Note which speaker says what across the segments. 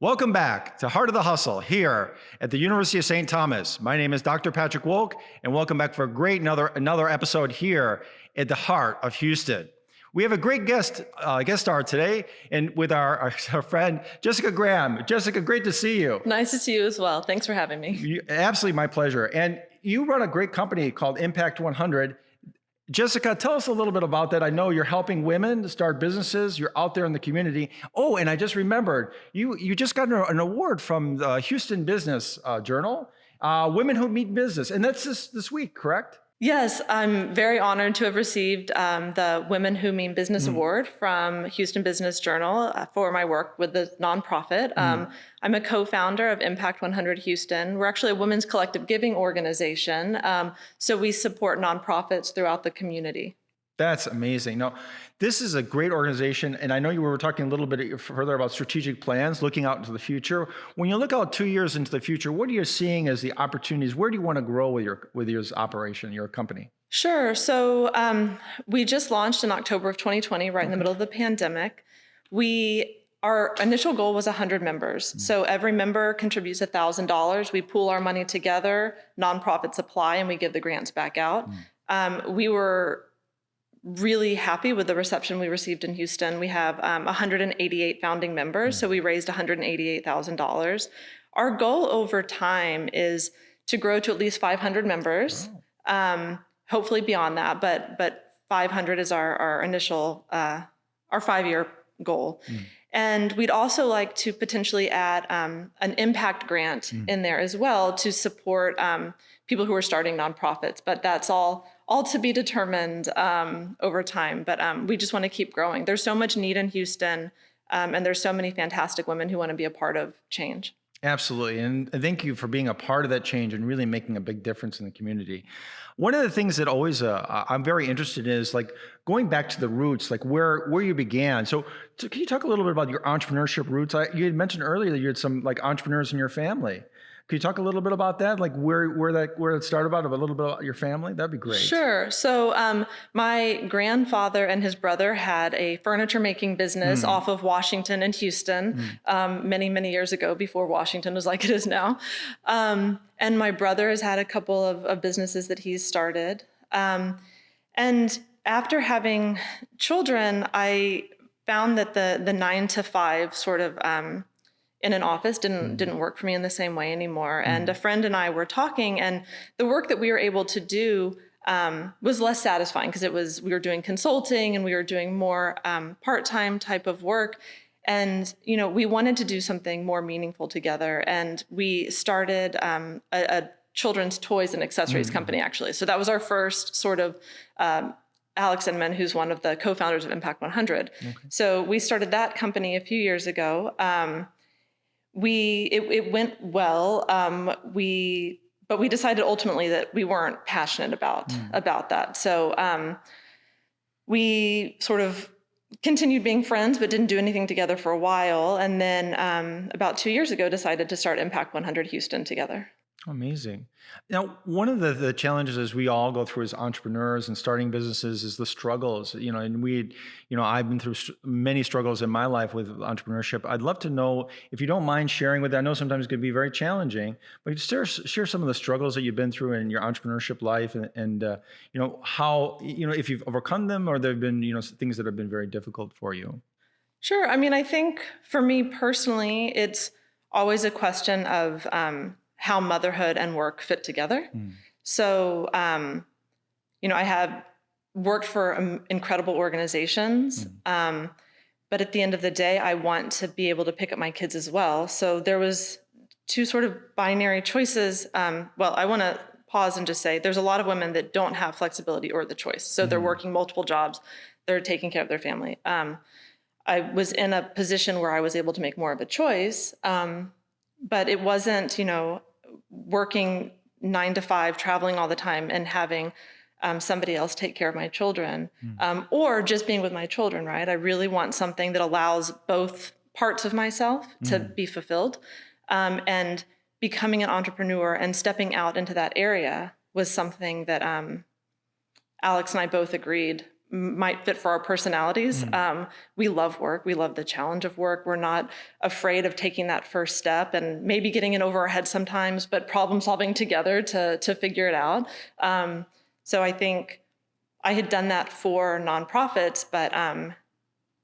Speaker 1: Welcome back to Heart of the Hustle here at the University of St. Thomas. My name is Dr. Patrick Wolk, and welcome back for a great another episode here at the heart of Houston. We have a great guest star today, and with our friend Jessica Graham. Jessica, great to see you.
Speaker 2: Nice to see you as well. Thanks for having me.
Speaker 1: Absolutely my pleasure. And you run a great company called Impact 100. Jessica, tell us a little bit about that. I know you're helping women to start businesses. You're out there in the community. Oh, and I just remembered, you just got an award from the Houston Business Journal, Women Who Mean Business. And that's this week, correct?
Speaker 2: Yes, I'm very honored to have received the Women Who Mean Business Award from Houston Business Journal for my work with the nonprofit. I'm a co-founder of Impact 100 Houston. We're actually a women's collective giving organization, so we support nonprofits throughout the community.
Speaker 1: That's amazing. Now, this is a great organization, and I know you were talking a little bit further about strategic plans, looking out into the future. When you look out 2 years into the future, what are you seeing as the opportunities? Where do you want to grow with your operation, your company?
Speaker 2: Sure. So we just launched in October of 2020, right in the middle of the pandemic. Our initial goal was 100 members. So every member contributes $1,000. We pool our money together, nonprofits apply, and we give the grants back out. We were really happy with the reception we received in Houston. We have 188 founding members, so we raised $188,000. Our goal over time is to grow to at least 500 members, hopefully beyond that, but 500 is our initial, our 5-year goal. And we'd also like to potentially add an impact grant in there as well to support people who are starting nonprofits, but that's all to be determined over time. But we just want to keep growing. There's so much need in Houston, and there's so many fantastic women who want to be a part of change.
Speaker 1: Absolutely. And thank you for being a part of that change and really making a big difference in the community. One of the things that always I'm very interested in is like going back to the roots, like where you began. So can you talk a little bit about your entrepreneurship roots? You had mentioned earlier that you had some like entrepreneurs in your family. Could you talk a little bit about that? Like where it started about, a little bit about your family? That'd be great.
Speaker 2: Sure. So my grandfather and his brother had a furniture making business off of Washington and Houston many, many years ago, before Washington was like it is now. And my brother has had a couple of businesses that he's started. And after having children, I found that the 9 to 5 sort of in an office didn't work for me in the same way anymore. And a friend and I were talking, and the work that we were able to do was less satisfying because we were doing consulting and we were doing more part-time type of work. And, we wanted to do something more meaningful together. And we started a children's toys and accessories company, actually. So that was our first sort of Alex Inman, who's one of the co-founders of Impact 100. Okay. So we started that company a few years ago. It went well. But we decided ultimately that we weren't passionate about that. So we sort of continued being friends, but didn't do anything together for a while. And then about 2 years ago, decided to start Impact 100 Houston together.
Speaker 1: Amazing. Now, one of the challenges as we all go through as entrepreneurs and starting businesses is the struggles, and I've been through many struggles in my life with entrepreneurship. I'd love to know, if you don't mind sharing with that. I know sometimes it can be very challenging, but share some of the struggles that you've been through in your entrepreneurship life and how, if you've overcome them or there've been, things that have been very difficult for you.
Speaker 2: Sure. I mean, I think for me personally, it's always a question of, how motherhood and work fit together. So, I have worked for incredible organizations, but at the end of the day, I want to be able to pick up my kids as well. So there was 2 sort of binary choices. Well, I want to pause and just say there's a lot of women that don't have flexibility or the choice. So they're working multiple jobs, they're taking care of their family. I was in a position where I was able to make more of a choice, but it wasn't, working 9 to 5, traveling all the time and having somebody else take care of my children, or just being with my children, right? I really want something that allows both parts of myself to be fulfilled. And becoming an entrepreneur and stepping out into that area was something that Alex and I both agreed might fit for our personalities. We love work. We love the challenge of work. We're not afraid of taking that first step and maybe getting in over our head sometimes, but problem solving together to figure it out. So I think I had done that for nonprofits, but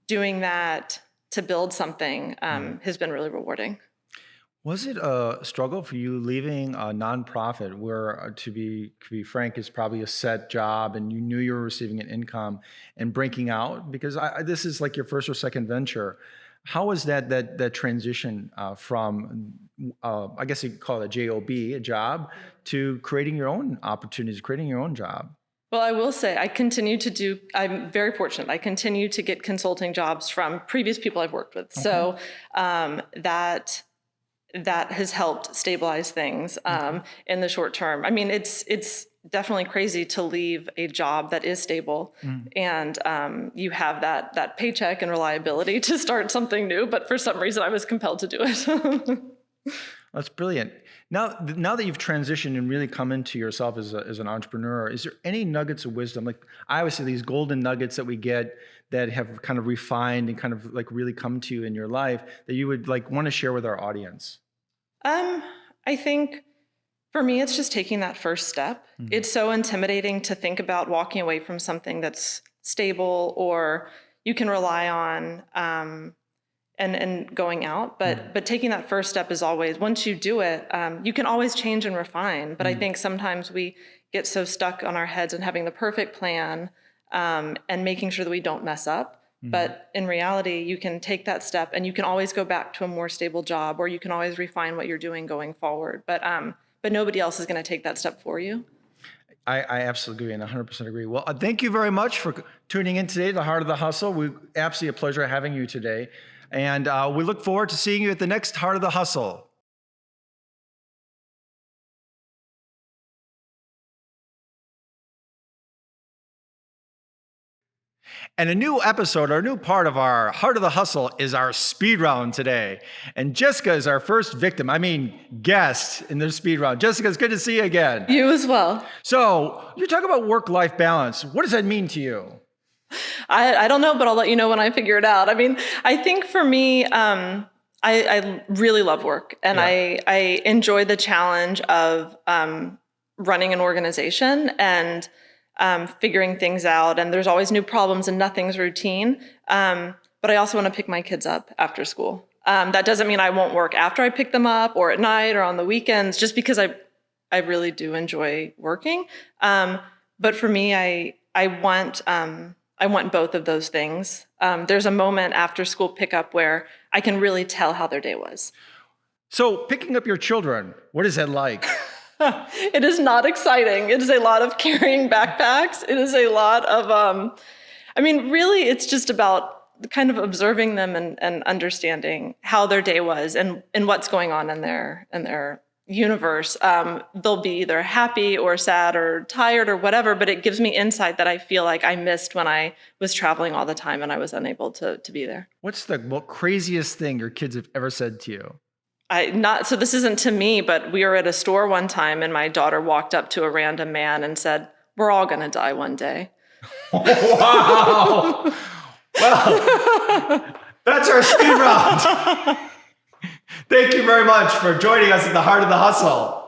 Speaker 2: doing that to build something has been really rewarding.
Speaker 1: Was it a struggle for you leaving a nonprofit where, to be frank, is probably a set job and you knew you were receiving an income and breaking out? Because this is like your first or second venture. How was that transition from, I guess you could call it a job, a job, to creating your own opportunities, creating your own job?
Speaker 2: Well, I will say I'm very fortunate. I continue to get consulting jobs from previous people I've worked with. Okay. So that has helped stabilize things in the short term. I mean, it's definitely crazy to leave a job that is stable and you have that paycheck and reliability to start something new. But for some reason, I was compelled to do it.
Speaker 1: That's brilliant. Now that you've transitioned and really come into yourself as an entrepreneur, is there any nuggets of wisdom? Like I always say, these golden nuggets that we get that have kind of refined and kind of like really come to you in your life that you would like want to share with our audience?
Speaker 2: I think for me, it's just taking that first step. It's so intimidating to think about walking away from something that's stable or you can rely on, and going out, but taking that first step is always, once you do it, you can always change and refine. But I think sometimes we get so stuck on our heads and having the perfect plan, and making sure that we don't mess up. But in reality, you can take that step and you can always go back to a more stable job, or you can always refine what you're doing going forward. But nobody else is going to take that step for you.
Speaker 1: I absolutely agree and 100% agree. Well, thank you very much for tuning in today to The Heart of the Hustle. Absolutely a pleasure having you today. And we look forward to seeing you at the next Heart of the Hustle. And a new episode, or a new part of our Heart of the Hustle is our speed round today. And Jessica is our first guest in the speed round. Jessica, it's good to see you again.
Speaker 2: You as well.
Speaker 1: So you talk about work-life balance. What does that mean to you?
Speaker 2: I don't know, but I'll let you know when I figure it out. I mean, I think for me, I really love work and I enjoy the challenge of running an organization and figuring things out. And there's always new problems and nothing's routine. But I also want to pick my kids up after school. That doesn't mean I won't work after I pick them up or at night or on the weekends, just because I really do enjoy working. But for me, I want both of those things. There's a moment after school pickup where I can really tell how their day was.
Speaker 1: So picking up your children, what is that like?
Speaker 2: It is not exciting. It is a lot of carrying backpacks. It is a lot of, really it's just about kind of observing them and understanding how their day was and what's going on in their universe. They'll be either happy or sad or tired or whatever, but it gives me insight that I feel like I missed when I was traveling all the time and I was unable to be there.
Speaker 1: What's the craziest thing your kids have ever said to you?
Speaker 2: So this isn't to me, but we were at a store one time and my daughter walked up to a random man and said, "We're all going to die one day."
Speaker 1: Wow. Well, that's our speed round. Thank you very much for joining us at the Heart of the Hustle.